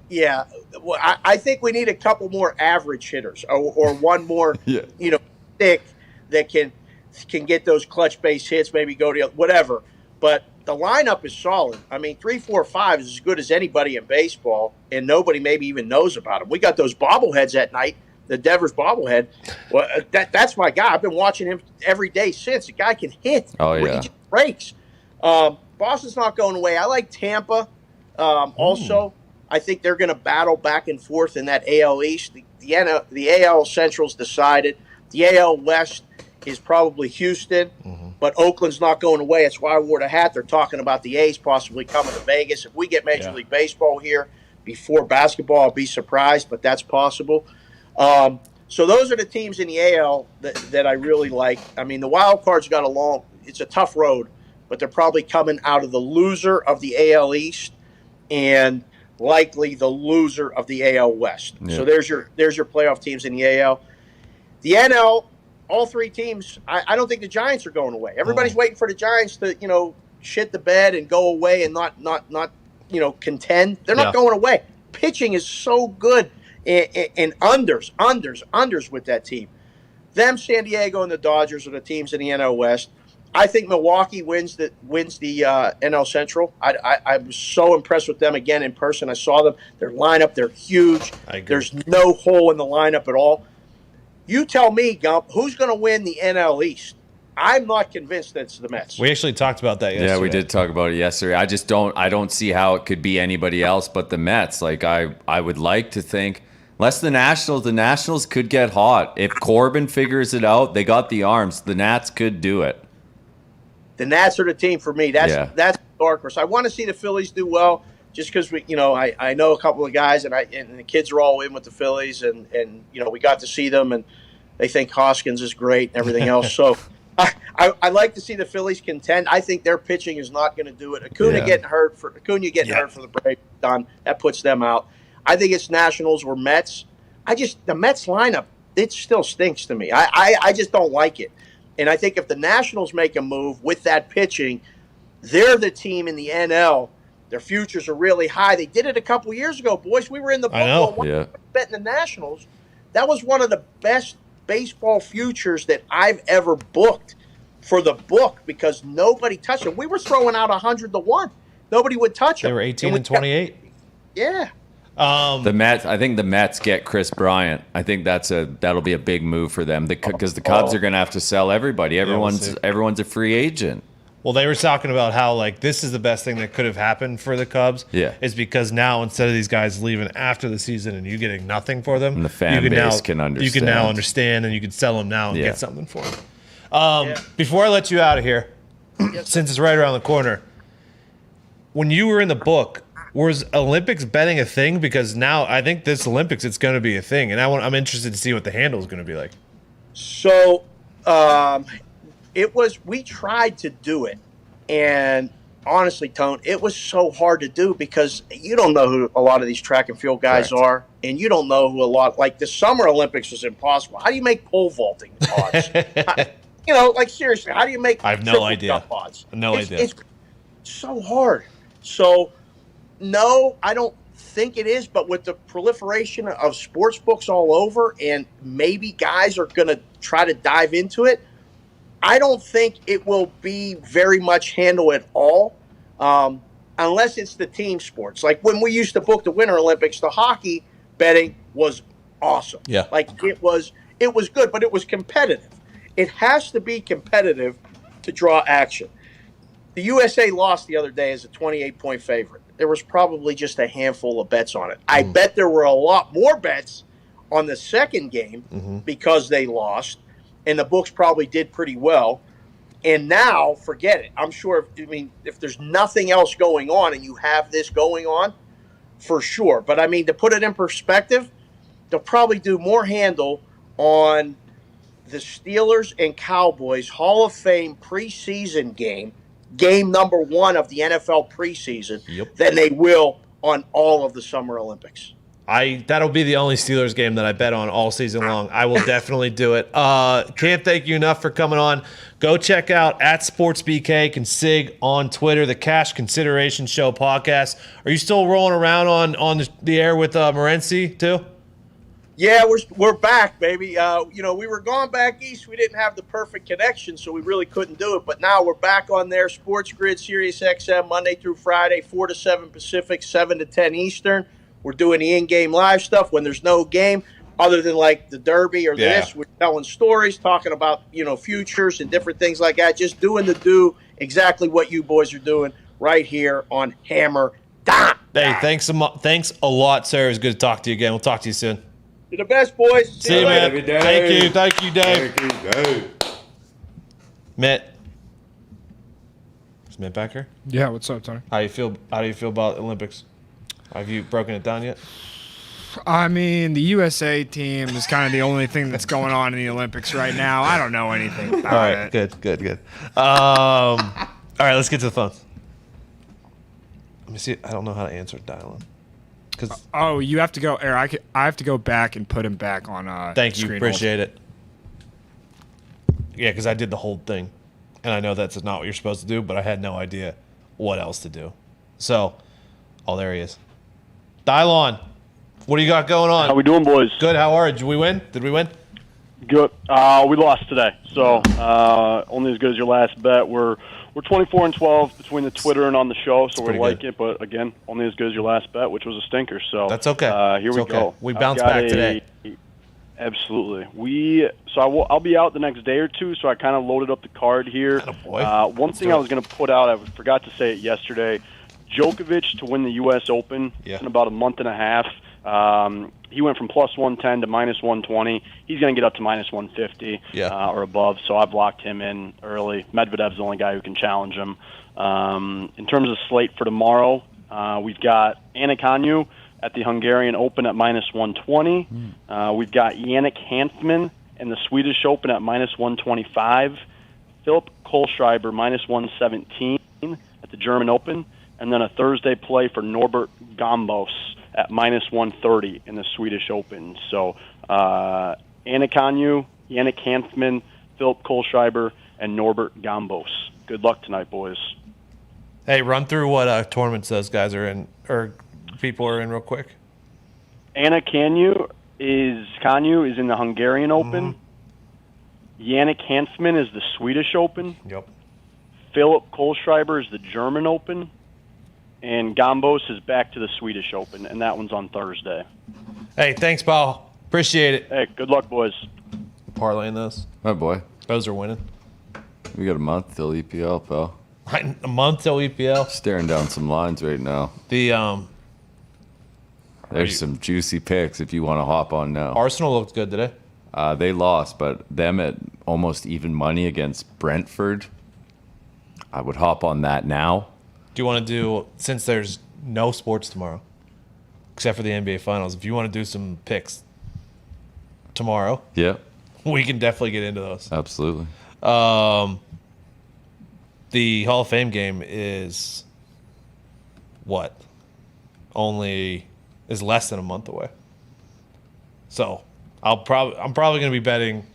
Yeah, well, I think we need a couple more average hitters or one more, stick that can get those clutch base hits, maybe go to whatever. But the lineup is solid. 3, 4, 5 is as good as anybody in baseball, and nobody maybe even knows about them. We got those bobbleheads at night, the Devers bobblehead. Well, that's my guy. I've been watching him every day since. The guy can hit. Oh, yeah. He just breaks. Boston's not going away. I like Tampa also. I think they're going to battle back and forth in that AL East. The AL Central's decided. The AL West is probably Houston, but Oakland's not going away. That's why I wore the hat. They're talking about the A's possibly coming to Vegas. If we get Major League Baseball here before basketball, I'll be surprised, but that's possible. So those are the teams in the AL that I really like. The wild card's got it's a tough road, but they're probably coming out of the loser of the AL East and likely the loser of the AL West. Yeah. So there's your playoff teams in the AL. The NL, all three teams, I don't think the Giants are going away. Everybody's waiting for the Giants to, shit the bed and go away and not contend. They're not going away. Pitching is so good and unders with that team. Them, San Diego, and the Dodgers are the teams in the NL West. I think Milwaukee wins the NL Central. I was so impressed with them again in person. I saw them. Their lineup, they're huge. There's no hole in the lineup at all. You tell me, Gump, who's going to win the NL East? I'm not convinced that it's the Mets. We actually talked about that yesterday. Yeah, we did talk about it yesterday. I don't see how it could be anybody else but the Mets. Like I would like to think, unless the Nationals could get hot. If Corbin figures it out, they got the arms. The Nats could do it. The Nats are the team for me. That's the dark horse. I want to see the Phillies do well, just because I know a couple of guys and the kids are all in with the Phillies and we got to see them and they think Hoskins is great and everything else. So I like to see the Phillies contend. I think their pitching is not going to do it. Acuna getting hurt for the Braves, done. That puts them out. I think it's Nationals or Mets. The Mets lineup, it still stinks to me. I just don't like it. And I think if the Nationals make a move with that pitching, they're the team in the NL. Their futures are really high. They did it a couple years ago, boys. We were in the bubble betting the Nationals. That was one of the best baseball futures that I've ever booked for the book because nobody touched them. We were throwing out 100 to 1. Nobody would touch them. They were 18 and 28. Yeah. The Mets. I think the Mets get Chris Bryant. I think that'll be a big move for them because the Cubs are going to have to sell everybody. Everyone's a free agent. Well, they were talking about how this is the best thing that could have happened for the Cubs. Yeah, is because now instead of these guys leaving after the season and you getting nothing for them, and the fan base can understand. You can now understand and you can sell them now and get something for them. Before I let you out of here, since it's right around the corner, when you were in the book, Was Olympics betting a thing? Because now I think this Olympics it's going to be a thing, and I'm interested to see what the handle is going to be like. So it was. We tried to do it, and honestly, Tone, it was so hard to do because you don't know who a lot of these track and field guys are, and you don't know who a lot. Like the Summer Olympics was impossible. How do you make pole vaulting odds? Like seriously, how do you make? I have no idea. Odds? No idea. It's so hard. So no, I don't think it is. But with the proliferation of sports books all over, and maybe guys are going to try to dive into it, I don't think it will be very much handle at all, unless it's the team sports. Like when we used to book the Winter Olympics, the hockey betting was awesome. Yeah, like it was good, but it was competitive. It has to be competitive to draw action. The USA lost the other day as a 28-point favorite. There was probably just a handful of bets on it. I bet there were a lot more bets on the second game because they lost, and the books probably did pretty well. And now, forget it. I'm sure, if there's nothing else going on and you have this going on, for sure. But, to put it in perspective, they'll probably do more handle on the Steelers and Cowboys Hall of Fame preseason game number 1 of the NFL preseason, than they will on all of the Summer Olympics. That'll be the only Steelers game that I bet on all season long. I will definitely do it. Can't thank you enough for coming on. Go check out @SportsBK Consig on Twitter, the Cash Consideration Show podcast. Are you still rolling around on the air with Morency too? Yeah, we're back, baby. We were gone back east. We didn't have the perfect connection, so we really couldn't do it. But now we're back on there. Sports Grid, Sirius XM, Monday through Friday, 4 to 7 Pacific, 7 to 10 Eastern. We're doing the in-game live stuff when there's no game, other than like the Derby or this. We're telling stories, talking about futures and different things like that. Just do exactly what you boys are doing right here on Hammer Dahn. Hey, thanks a lot, sir. It was good to talk to you again. We'll talk to you soon. You're the best, boys. See you, man. Thank you, Dave. Thank you, Dave. Mitt. Is Mitt back here? Yeah, what's up, Tony? How do you feel about Olympics? Have you broken it down yet? The USA team is kind of the only thing that's going on in the Olympics right now. I don't know anything about it. Good. All right, let's get to the phones. Let me see. I don't know how to answer dial-in. You have to go, Eric. I have to go back and put him back on. Thank you, appreciate it. Yeah, because I did the whole thing, and I know that's not what you're supposed to do, but I had no idea what else to do. So, there he is. Dial on. What do you got going on? How we doing, boys? Good. How are you? Did we win? Good. We lost today, so only as good as your last bet. We're 24-12 between the Twitter and on the show, so we're like it. But again, only as good as your last bet, which was a stinker. So that's okay. Here we go. We bounced back today. Absolutely. I'll be out the next day or two. So I kind of loaded up the card here. One thing I was going to put out, I forgot to say it yesterday. Djokovic to win the U.S. Open in about a month and a half. He went from plus 110 to minus 120. He's going to get up to minus 150 or above, so I've locked him in early. Medvedev's the only guy who can challenge him. In terms of slate for tomorrow, we've got Anna at the Hungarian Open at minus 120. We've got Yannick Hanfmann in the Swedish Open at minus 125. Philip Kohlschreiber minus 117 at the German Open. And then a Thursday play for Norbert Gambos at minus 130 in the Swedish Open. So Anna Yannick Hanfmann, Philip Kohlschreiber, and Norbert Gambos. Good luck tonight, boys. Hey, run through what tournaments those guys are in, or people are in real quick. Anna Kanyu is in the Hungarian Open. Yannick Hanfmann is the Swedish Open. Yep. Philip Kohlschreiber is the German Open. And Gambos is back to the Swedish Open, and that one's on Thursday. Hey, thanks, pal. Appreciate it. Hey, good luck, boys. Parlaying those. Oh, boy. Those are winning. We got a month till EPL, pal. A month till EPL. Staring down some lines right now. There's some juicy picks if you want to hop on now. Arsenal looked good today. They lost, but them at almost even money against Brentford, I would hop on that now. Do you want to do, since there's no sports tomorrow, except for the NBA Finals. If you want to do some picks tomorrow, Yeah, we can definitely get into those. absolutely. The Hall of Fame game is what? Is less than a month away. So I'm probably going to be betting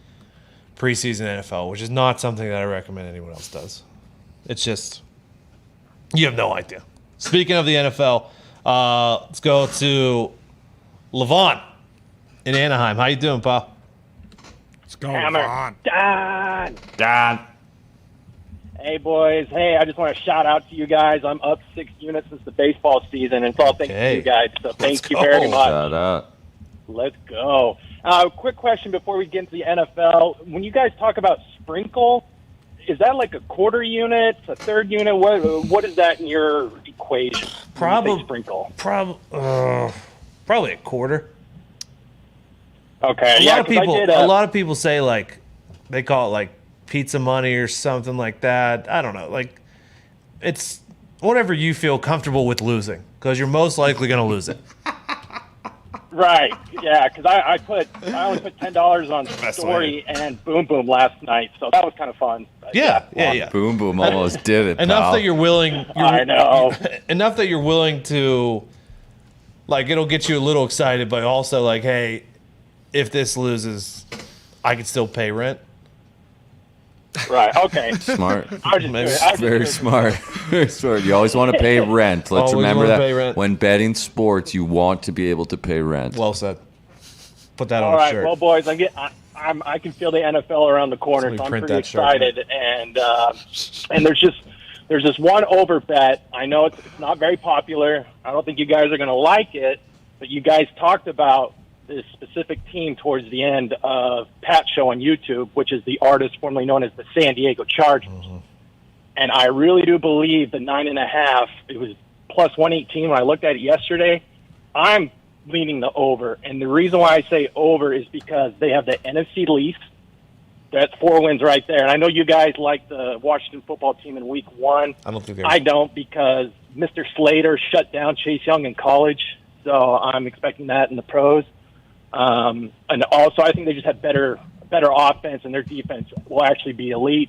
preseason NFL, which is not something that I recommend anyone else does. It's just you have no idea. Speaking of the NFL, let's go to Levon in Anaheim. How you doing, pal? Let's go, Hammer Vaughn. Dahn. Don. Hey, boys. Hey, I just want to shout out to you guys. I'm up 6 units since the baseball season, and it's all thanks to you guys. So thank you very much. Shout out. Let's go. Quick question before we get into the NFL. When you guys talk about sprinkle, is that like a quarter unit, a third unit? What is that in your equation? when you say sprinkle. Probably a quarter. Okay. A lot of people say like they call it like pizza money or something like that. I don't know. Like it's whatever you feel comfortable with losing because you're most likely going to lose it. Right. Yeah, because I only put $10 on Story and Boom Boom last night, so that was kind of fun. But yeah. Boom Boom almost did it. Enough pal. that you're willing. I know. Enough that you're willing to, like, it'll get you a little excited, but also like, hey, if this loses, I can still pay rent. Right. Okay. Smart. Very smart. Very smart. You always want to pay rent. Let's Always remember wanna that pay rent. when betting sports, you want to be able to pay rent. Well said. Put that on All a right. shirt. Well, boys, I can feel the NFL around the corner, Somebody so I'm print pretty that shirt, excited. And there's this one over bet. I know it's not very popular. I don't think you guys are going to like it, but you guys talked about this specific team towards the end of Pat's show on YouTube, which is the artist formerly known as the San Diego Chargers. Mm-hmm. And I really do believe the 9.5, it was plus 118 when I looked at it yesterday. I'm leaning the over. And the reason why I say over is because they have the NFC least. That's 4 wins right there. And I know you guys like the Washington football team in week 1. I don't because Mr. Slater shut down Chase Young in college. So I'm expecting that in the pros. And also, I think they just have better offense, and their defense will actually be elite.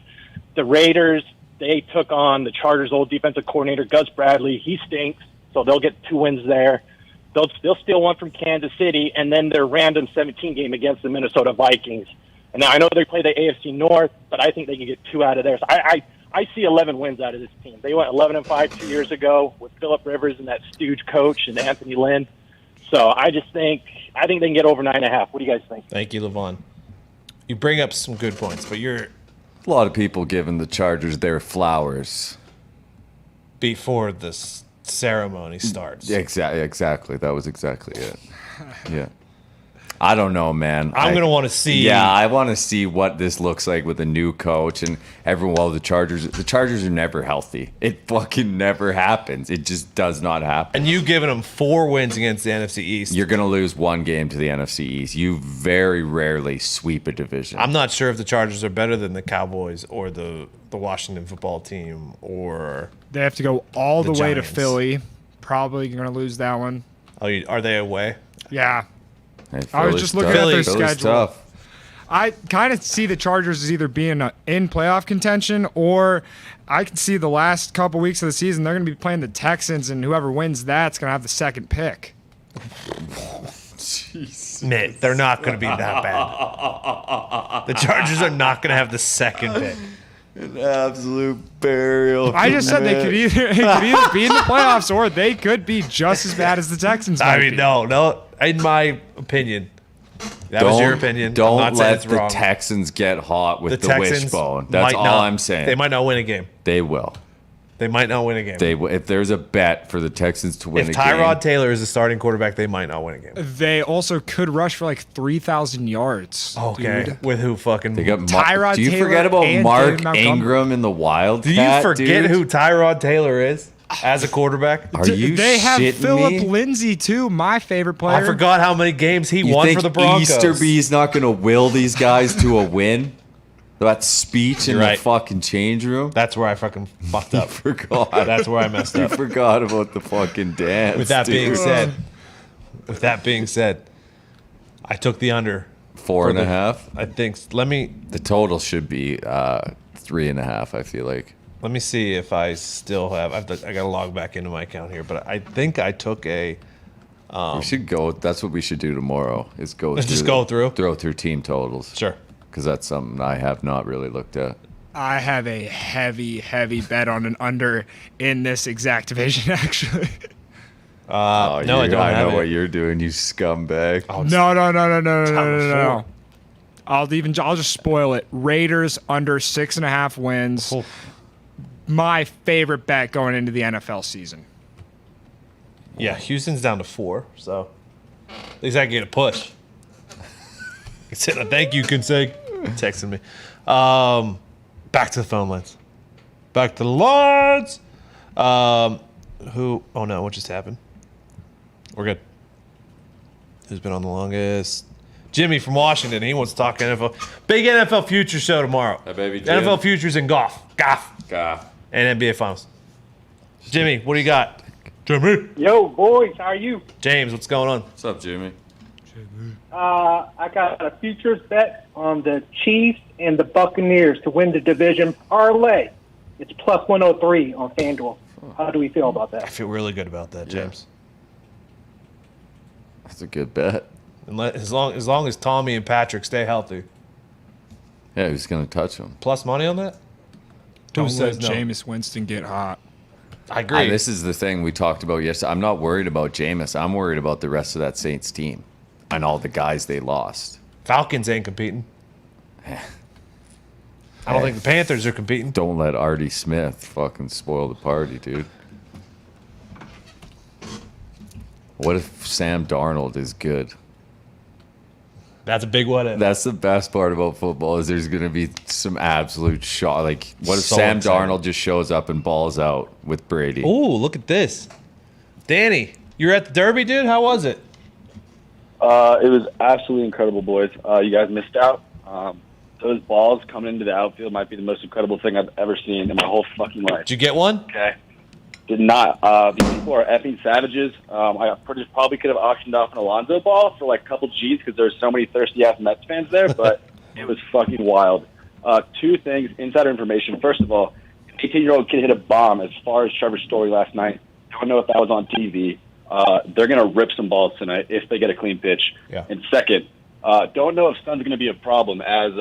The Raiders, they took on the Chargers' old defensive coordinator, Gus Bradley. He stinks, so they'll get 2 wins there. They'll steal one from Kansas City, and then their random 17 game against the Minnesota Vikings. And now I know they play the AFC North, but I think they can get 2 out of there. So I see 11 wins out of this team. They went 11-5 2 years ago with Phillip Rivers and that stooge coach and Anthony Lynn. So I think they can get over 9.5. What do you guys think? Thank you, Levon. You bring up some good points, but you're A lot of people giving the Chargers their flowers. before this ceremony starts. Exactly. That was exactly it. Yeah. I don't know, man. I'm going to want to see. Yeah, I want to see what this looks like with a new coach and everyone. Well, the Chargers are never healthy. It fucking never happens. It just does not happen. And you giving them 4 wins against the NFC East. You're going to lose 1 game to the NFC East. You very rarely sweep a division. I'm not sure if the Chargers are better than the Cowboys or the Washington football team or. They have to go all the way to Giants. Philly. Probably going to lose that one. Are they away? Yeah. Hey, I was Philly's just looking tough. at their Philly's schedule. Tough. I kind of see the Chargers as either being in playoff contention, or I can see the last couple weeks of the season they're going to be playing the Texans, and whoever wins that's going to have the second pick. Nick, they're not going to be that bad. The Chargers are not going to have the second pick. An absolute burial. I just said they could either be in the playoffs or they could be just as bad as the Texans. I mean, no. In my opinion, that was your opinion. Don't I'm not saying let it's the wrong. Texans get hot with the Texans wishbone. That's might all not- I'm saying. They might not win a game. They will. They might not win a game. If there's a bet for the Texans to win If a game, Tyrod Taylor is the starting quarterback, they might not win a game. They also could rush for like 3,000 yards. Okay. dude. With who fucking. they got Tyrod Do you Taylor forget about and Mark David Montgomery. Ingram in the Wildcat? Do you forget dude? who Tyrod Taylor is as a quarterback? Are you They have shitting Philip me? Lindsay too, my favorite player. I forgot how many games he You won think for the Broncos. Easterby's not going to will these guys to a win? That speech in You're right. the fucking change room. That's where I fucking fucked up. Forgot. That's where I messed You up. forgot about the fucking dance. With that being dude. said, I took the under. 4.5. I think. The total should be 3.5. I feel like. Let me see if I still have. I got to log back into my account here, but I think I took a. We should go. That's what we should do tomorrow. Is go. Let's just go through. Throw through team totals. Sure. Because that's something I have not really looked at. I have a heavy bet on an under in this exact division, actually. No, I don't have I know it. what you're doing, you scumbag. No. I'll just spoil it. Raiders under 6.5 wins. Oh. My favorite bet going into the NFL season. Yeah, Houston's down to 4, so at least I can get a push. Thank you, Consig. Texting me. Back to the phone lines. Back to the lines. Who? Oh no, what just happened? We're good. Who's been on the longest? Jimmy from Washington. He wants to talk NFL. Big NFL Futures show tomorrow. Hey, baby Jim. NFL Futures and golf. And NBA Finals. Jimmy, what do you got? Jimmy. Yo, boys, how are you? James, what's going on? What's up, Jimmy? I got a futures bet on the Chiefs and the Buccaneers to win the division parlay. It's plus 103 on FanDuel. How do we feel about I that? feel really good about that, James. That's a good bet. And as long as Tommy and Patrick stay healthy. Yeah, who's going to touch him? Plus money on that? Don't says let no? Jameis Winston get hot. I agree. This is the thing we talked about yesterday. I'm not worried about Jameis. I'm worried about the rest of that Saints team and all the guys they lost. Falcons ain't competing. I don't think the Panthers are competing. Don't let Artie Smith fucking spoil the party, dude. What if Sam Darnold is good? That's a big what if. That's the best part about football is there's going to be some absolute shot. Like, what if So Sam exciting. Darnold just shows up and balls out with Brady? Ooh, look at this. Danny, you're at the Derby, dude? How was it? It was absolutely incredible, boys. You guys missed out. Those balls coming into the outfield might be the most incredible thing I've ever seen in my whole fucking life. Did you get one? Okay. Did not. These people are effing savages. I probably could have auctioned off an Alonzo ball for like a couple G's because there's so many thirsty-ass Mets fans there, but it was fucking wild. Two things, insider information. First of all, an 18-year-old kid hit a bomb as far as Trevor's story last night. Don't know if that was on TV. They're going to rip some balls tonight if they get a clean pitch. Yeah. And second, don't know if sun's going to be a problem as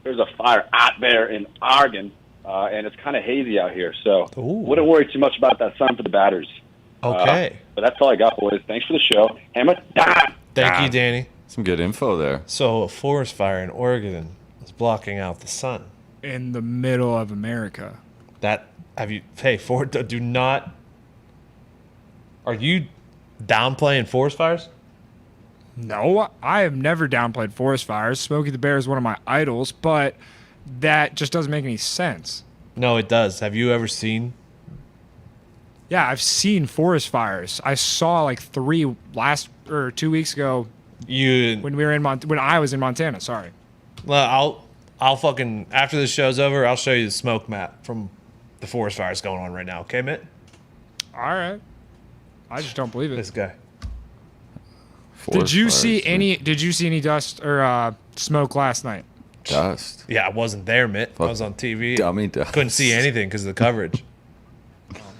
there's a fire out there in Oregon, and it's kind of hazy out here. So wouldn't worry too much about that sun for the batters. Okay. But that's all I got, boys. Thanks for the show. Hammer Dahn. Thank you, Danny. Some good info there. So a forest fire in Oregon is blocking out the sun. In the middle of America. Do not. Are you downplaying forest fires? No, I have never downplayed forest fires. Smokey the Bear is one of my idols, but that just doesn't make any sense. No, it does. Have you ever seen? Yeah, I've seen forest fires. I saw like 3 2 weeks ago when we were when I was in Montana. Sorry. Well, I'll fucking after this show's over, I'll show you the smoke map from the forest fires going on right now. Okay, Mitt? All right. I just don't believe it. This guy. Did you see any dust or smoke last night? Dust. Yeah, I wasn't there, Mitt. I was on TV. Dummy dust. Couldn't see anything because of the coverage.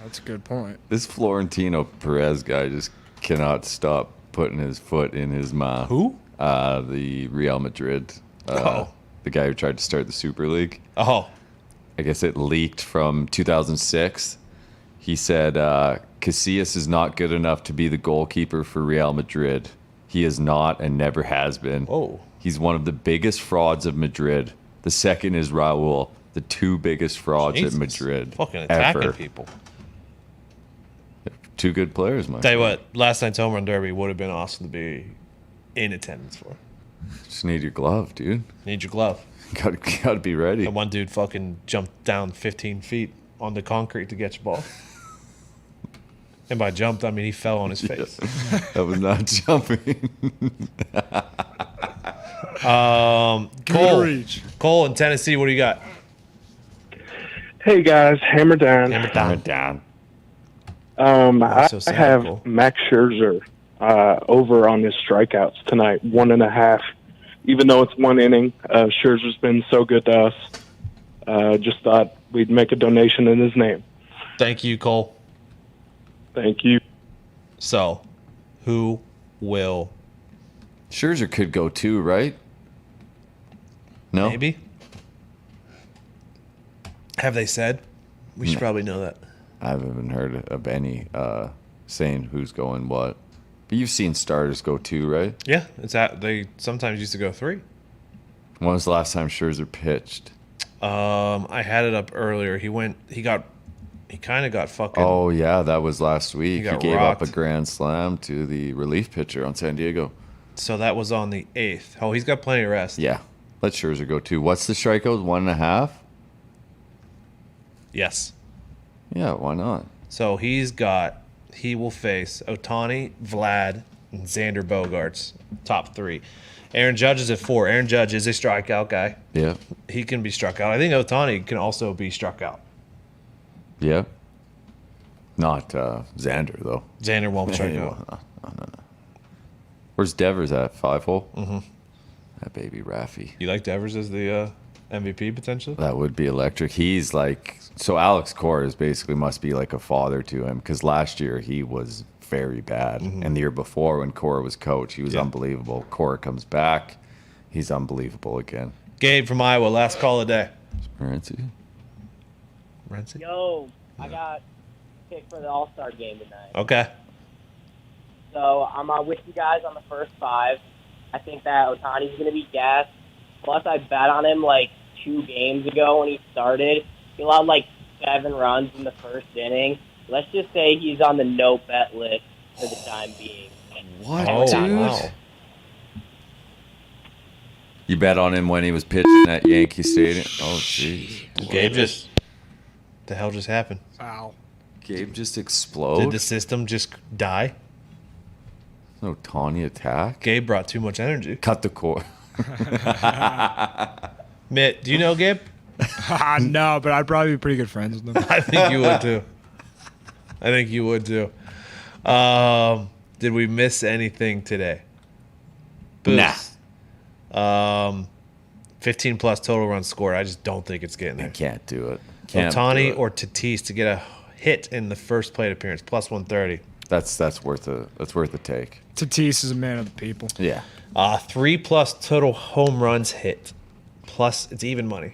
That's a good point. This Florentino Perez guy just cannot stop putting his foot in his mouth. Who? The Real Madrid. The guy who tried to start the Super League. Oh. I guess it leaked from 2006. He said Casillas is not good enough to be the goalkeeper for Real Madrid. He is not and never has been. Oh. He's one of the biggest frauds of Madrid. The second is Raul. The 2 biggest frauds Jesus. at Madrid. Fucking attacking ever. people. 2 good players, man. Tell you what, last night's home run derby would have been awesome to be in attendance for. Just need your glove, dude. Need your glove. Gotta be ready. And one dude fucking jumped down 15 feet on the concrete to get your ball. And by jumped, I mean he fell on his face. That was not jumping. Cole in Tennessee, what do you got? Hey guys, Hammer Dahn. Hammer Dahn. I so sad, have Cole. Max Scherzer over on his strikeouts tonight, 1.5. Even though it's 1 inning, Scherzer's been so good to us. Just thought we'd make a donation in his name. Thank you, Cole. Thank you. So, who will? Scherzer could go too, right? No? Maybe. Have they said? We should probably know that. I haven't heard of any saying who's going what. But you've seen starters go too, right? Yeah, they sometimes used to go 3. When was the last time Scherzer pitched? I had it up earlier. He kind of got fucking. Oh, yeah, that was last week. He got gave rocked. up a grand slam to the relief pitcher on San Diego. So that was on the 8th. Oh, he's got plenty of rest. Yeah, let Scherzer go too. What's the strikeout? 1.5? Yes. Yeah, why not? So he will face Ohtani, Vlad, and Xander Bogaerts, top 3. Aaron Judge is at 4. Aaron Judge is a strikeout guy. Yeah. He can be struck out. I think Ohtani can also be struck out. Yeah. Not Xander, though. Xander won't strike Yeah, out. no. Where's Devers at? 5-hole? Mm-hmm. That baby Raffy. You like Devers as the MVP potentially? That would be electric. He's like, so Alex Cora is basically must be like a father to him because last year he was very bad. And the year before when Cora was coach, he was unbelievable. Cora comes back. He's unbelievable again. Gabe from Iowa, last call of the day. Renzi? Yo, I got picked for the All-Star game tonight. Okay. So I'm with you guys on the first 5. I think that Ohtani's going to be gassed. Plus, I bet on him like 2 games ago when he started. He allowed like 7 runs in the first inning. Let's just say he's on the no bet list for the time being. What, dude? Wow. You bet on him when he was pitching at Yankee Stadium? Oh, jeez. Gabe just... The hell just happened? Wow. Gabe just Did explode? the system just die? No Tawny attack? Gabe brought too much energy. Cut the cord. Mitt, do you know Gabe? No, but I'd probably be pretty good friends with them. I think you would too. Did we miss anything today? Boost. Nah. 15 plus total runs scored. I just don't think it's getting there. I can't do it. Ohtani or Tatis to get a hit in the first plate appearance, plus 130. That's worth a take. Tatis is a man of the people. Yeah. 3 plus total home runs hit, plus it's even money.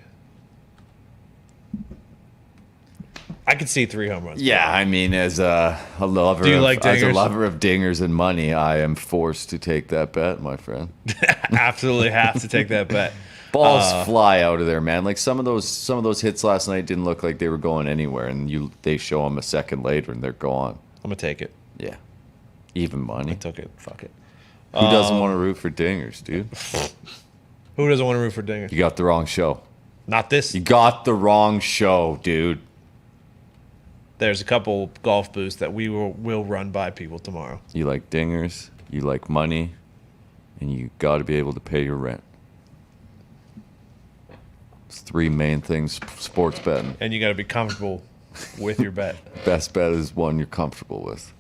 I could see 3 home runs. Yeah, I mean, as a lover, Do you like as a dingers? lover of dingers and money, I am forced to take that bet, my friend. Absolutely have to take that bet. Balls fly out of there, man. Like some of those hits last night didn't look like they were going anywhere, and they show them a second later and they're gone. I'm gonna take it. Yeah, even money. I took it. Fuck it. Who doesn't want to root for dingers, dude? Who doesn't want to root for dingers? You got the wrong show. Not this. You got the wrong show, dude. There's a couple golf boosts that we will run by people tomorrow. You like dingers, you like money, and you got to be able to pay your rent. It's 3 main things sports betting. And you got to be comfortable with your bet. Best bet is one you're comfortable with.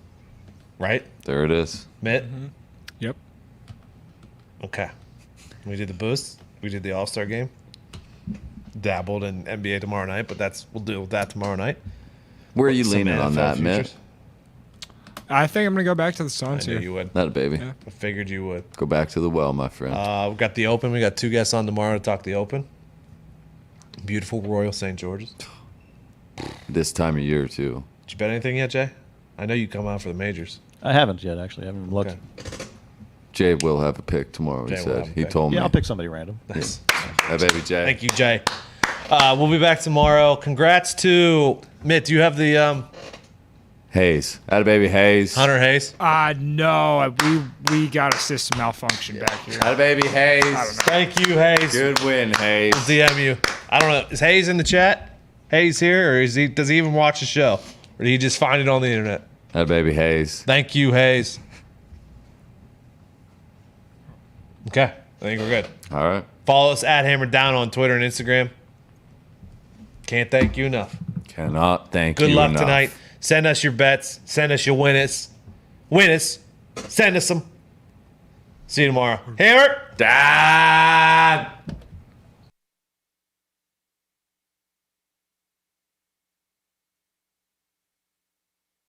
Right? There it is. Mitt? Yep. Okay. We did the boost. We did the All-Star game. Dabbled in NBA tomorrow night, but we'll deal with that tomorrow night. Where are you Some leaning on NFL that, futures. Mitt? I think I'm going to go back to the I Suns knew here. you would. That a baby. Yeah. I figured you would. Go back to the well, my friend. We've got the Open. We got 2 guests on tomorrow to talk the Open. Beautiful Royal St. George's. This time of year, too. Did you bet anything yet, Jay? I know you come out for the majors. I haven't yet, actually. I haven't even looked. Okay. Jay will have a pick tomorrow, he Jay will said. have a He pick. told me. Yeah, I'll pick somebody random. Nice. Hey, baby Jay. Thank you, Jay. We'll be back tomorrow. Congrats to Mitt. Do you have the Hayes. Atta baby Hayes. Hunter Hayes? No, we got a system malfunction back here. Atta baby Hayes. Thank you, Hayes. Good win, Hayes. DM you. I don't know. Is Hayes in the chat? Hayes here, or does he even watch the show? Or did he just find it on the internet? Atta baby Hayes. Thank you, Hayes. Okay. I think we're good. All right. Follow us at Hammer Dahn on Twitter and Instagram. Can't thank you enough. Cannot thank Good you luck enough. tonight. Send us your bets. Send us your winners. Winners. Send us them. See you tomorrow. Hammer Dahn.